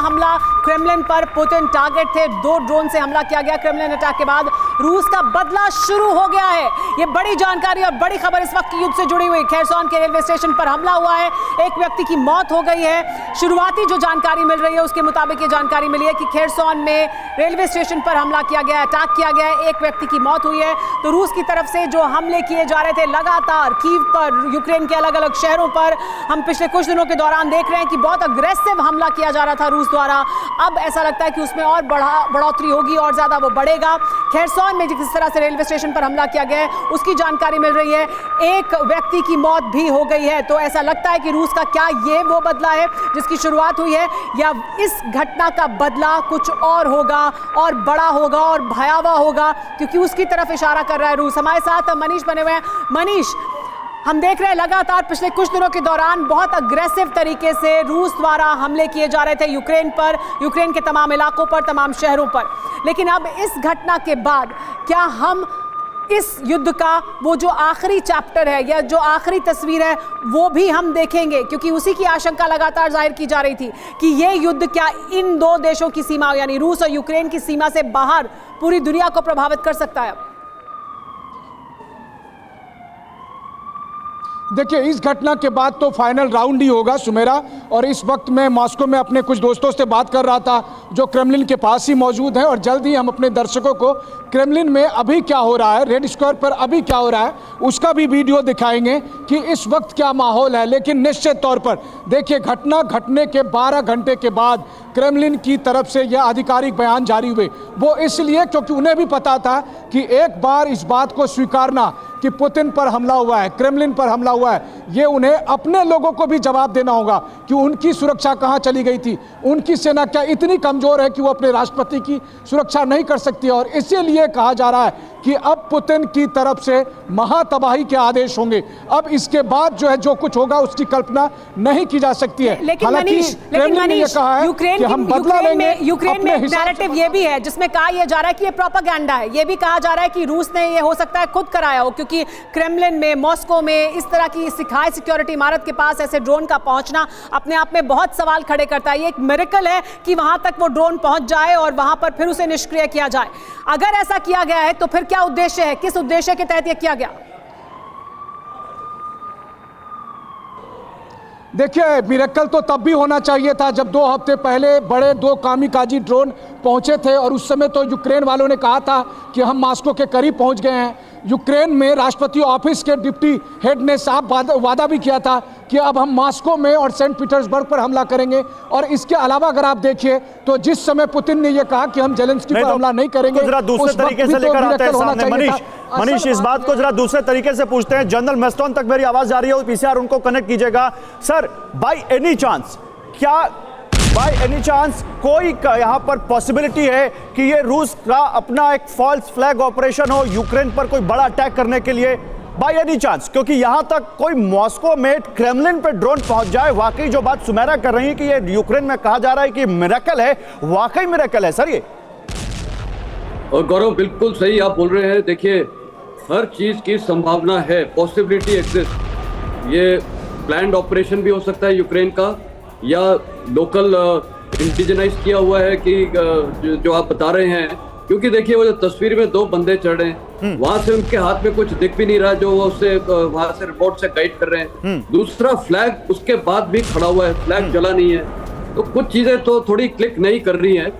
हमला क्रेमलिन पर, Putin target थे। 2 ड्रोन से हमला किया गया क्रेमलिन अटैक के बाद। रूस का बदला शुरू हो गया है। ये बड़ी जानकारी और बड़ी खबर इस वक्त की युद्ध से जुड़ी हुई। खेरसॉन के रेलवे स्टेशन पर हमला हुआ है, एक व्यक्ति की मौत हो गई है। शुरुआती जो जानकारी मिल रही है उसके मुताबिक ये जानकारी मिली है कि खेरसॉन में रेलवे स्टेशन पर हमला किया गया, अटैक किया गया है, एक व्यक्ति की मौत हुई है। तो रूस की तरफ से जो हमले किए जा रहे थे लगातार कीव पर, यूक्रेन के अलग अलग शहरों पर, हम पिछले कुछ दिनों के दौरान देख रहे हैं कि बहुत अग्रेसिव हमला किया जा रहा था रूस द्वारा। अब ऐसा लगता है कि उसमें और बढ़ोतरी होगी और ज्यादा वो बढ़ेगा। खेरसॉन में जिस तरह से रेलवे स्टेशन पर हमला किया गया है उसकी जानकारी मिल रही है, एक व्यक्ति की मौत भी हो गई है। तो ऐसा लगता है कि रूस का क्या ये वो बदला है जिसकी शुरुआत हुई है, या इस घटना का बदला कुछ और होगा और बड़ा होगा और भयावह होगा, क्योंकि उसकी तरफ इशारा कर रहा है रूस। हमारे साथ मनीष बने हुए हैं। मनीष, हम देख रहे हैं लगातार पिछले कुछ दिनों के दौरान बहुत अग्रेसिव तरीके से रूस द्वारा हमले किए जा रहे थे यूक्रेन पर, यूक्रेन के तमाम इलाकों पर, तमाम शहरों पर। लेकिन अब इस घटना के बाद क्या हम इस युद्ध का वो जो आखिरी चैप्टर है या जो आखिरी तस्वीर है वो भी हम देखेंगे? क्योंकि उसी की आशंका लगातार जाहिर की जा रही थी कि ये युद्ध क्या इन 2 देशों की सीमा यानी रूस और यूक्रेन की सीमा से बाहर पूरी दुनिया को प्रभावित कर सकता है। देखिए, इस घटना के बाद तो फाइनल राउंड ही होगा सुमेरा। और इस वक्त मैं मॉस्को में अपने कुछ दोस्तों से बात कर रहा था जो क्रेमलिन के पास ही मौजूद हैं, और जल्द ही हम अपने दर्शकों को क्रेमलिन में अभी क्या हो रहा है, रेड स्क्वायर पर अभी क्या हो रहा है, उसका भी वीडियो दिखाएंगे कि इस वक्त क्या माहौल है। लेकिन निश्चित तौर पर देखिए, घटना घटने के 12 घंटे के बाद क्रेमलिन की तरफ से यह आधिकारिक बयान जारी हुए। वो इसलिए क्योंकि उन्हें भी पता था कि एक बार इस बात को स्वीकारना कि पुतिन पर हमला हुआ है, क्रेमलिन पर हमला हुआ है, ये उन्हें अपने लोगों को भी जवाब देना होगा कि उनकी सुरक्षा कहां चली गई थी। उनकी सेना क्या इतनी कमजोर है कि वो अपने राष्ट्रपति की सुरक्षा नहीं कर सकती। और इसीलिए कहा जा रहा है कि अब पुतिन की तरफ से महातबाही के आदेश होंगे। अब इसके बाद जो है जो कुछ होगा उसकी कल्पना नहीं की जा सकती है। लेकिन मनीष, यूक्रेन में नैरेटिव ये भी है जिसमें कहा यह जा रहा है कि ये प्रोपेगेंडा है। ये भी कहा जा रहा है कि रूस ने ये हो सकता है खुद कराया हो, क्योंकि क्रेमलिन में, मॉस्को में इस तरह की हाई सिक्योरिटी इमारत के पास ऐसे ड्रोन का पहुंचना अपने आप में बहुत सवाल खड़े करता है। ये एक मिरेकल है कि वहां तक वो ड्रोन पहुंच जाए और वहां पर फिर उसे निष्क्रिय किया जाए। अगर ऐसा किया गया है तो फिर क्या उद्देश्य है, किस उद्देश्य के तहत यह किया गया? देखिए, मिरेकल तो तब भी होना चाहिए था जब 2 हफ्ते पहले बड़े 2 कामिकाजी ड्रोन पहुंचे थे, और उस समय तो यूक्रेन वालों ने कहा था कि हम मॉस्को के करीब पहुंच गए हैं। यूक्रेन में राष्ट्रपति ऑफिस के डिप्टी हेड ने साफ वादा भी किया था कि अब हम मॉस्को में और सेंट पीटर्सबर्ग पर हमला करेंगे। और इसके अलावा अगर आप देखिए तो जिस समय पुतिन ने यह कहा कि हम जेलेंस्की पर हमला नहीं करेंगे, जरा दूसरे तरीके से लेकर आते हैं सामने। मनीष, इस बात को जरा दूसरे तरीके से पूछते हैं। जनरल मेस्टोन तक मेरी आवाज जा रही है, पीसीआर उनको कनेक्ट कीजिएगा। सर, बाय एनी चांस कोई यहां पर पॉसिबिलिटी है कि ये रूस का अपना एक फॉल्स फ्लैग ऑपरेशन हो यूक्रेन पर कोई बड़ा अटैक करने के लिए, बाय एनी चांस? क्योंकि यहां तक कोई मॉस्को में क्रेमलिन पे ड्रोन पहुंच जाए, वाकई जो बात सुमेरा कर रही है कि ये यूक्रेन में कहा जा रहा है कि मिरेकल है, वाकई मिरेकल है सर ये। और गौरव, बिल्कुल सही आप बोल रहे हैं। देखिए, हर चीज की संभावना है, पॉसिबिलिटी एग्जिस्ट। ये प्लान्ड ऑपरेशन भी हो सकता है यूक्रेन का, या लोकल इंडिजनाइज किया हुआ है कि जो आप बता रहे हैं। क्योंकि देखिए, वो जो तस्वीर में 2 बंदे चढ़ रहे हैं, वहां से उनके हाथ में कुछ दिख भी नहीं रहा जो वो उससे वहां से रिपोर्ट से गाइड कर रहे हैं। दूसरा फ्लैग उसके बाद भी खड़ा हुआ है, फ्लैग जला नहीं है। तो कुछ चीजें तो थोड़ी क्लिक नहीं कर रही हैं।